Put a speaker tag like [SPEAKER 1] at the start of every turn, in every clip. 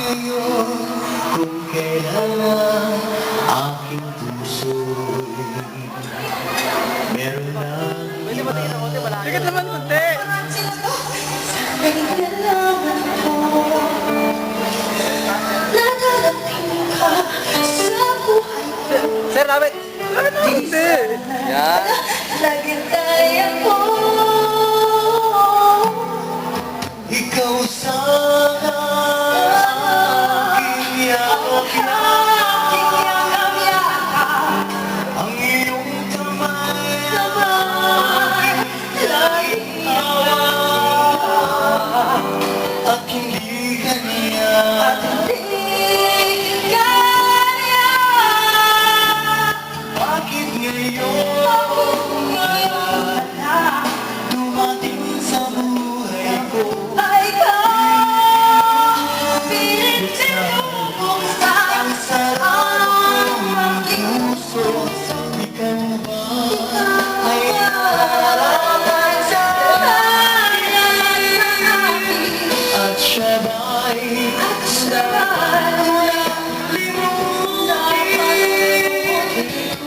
[SPEAKER 1] ngayon kung kailan ang aking puso'y meron ng iba.
[SPEAKER 2] Sikat naman kunti.
[SPEAKER 3] Kailangan ko nadarating ka sa buhay ko.
[SPEAKER 2] Sir, lapit. Lapit naman kunti. Yan.
[SPEAKER 3] Lagi tayo ko.
[SPEAKER 1] Ikaw sana aking yakap, ang iyong kamay naman laging hawak, at hindi kanya bakit ngayon dumating sa buhay ko. Ang sarap ng puso, ikaw ba ay nararamdaman sa akin? At siya ba'y limutin?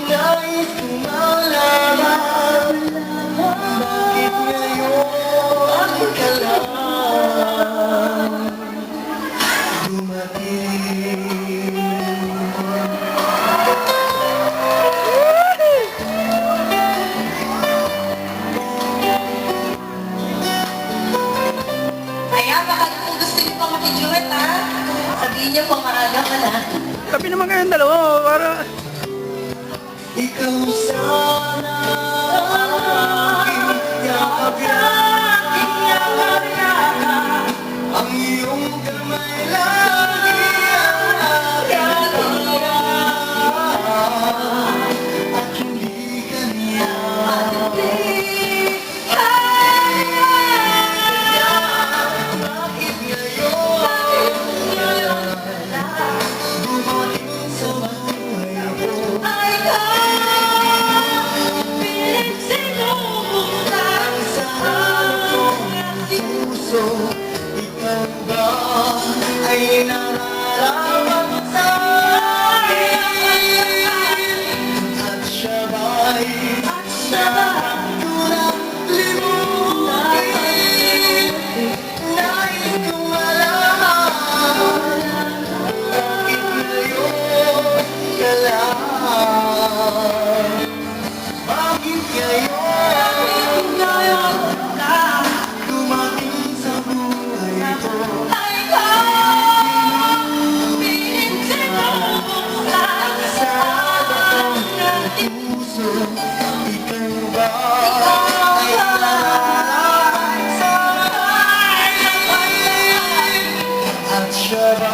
[SPEAKER 1] Nais kong malaman bakit ngayon ka lang dumating.
[SPEAKER 3] Ayan, baka kung gusto niyo pa makijuwet, ha? Sabihin niyo kung maaga ka na.
[SPEAKER 2] Tabi naman kayong dalawa. Para...
[SPEAKER 1] Ikaw sana aking yakap, ang iyong kamay lagi ang aking at hindi kanya bakit ngayon dumating sa buhay ko. Ang sarap ng puso, ikaw ba ay nararamdaman sa akin? At siya ba'y sarap ko ng limutin? Nais kong malaman bakit ngayon ka lang? Bakit ngayon dumating sa buhay ko? Ang sarap ng puso, ikaw ba ay nararamdaman sa akin? At siya ba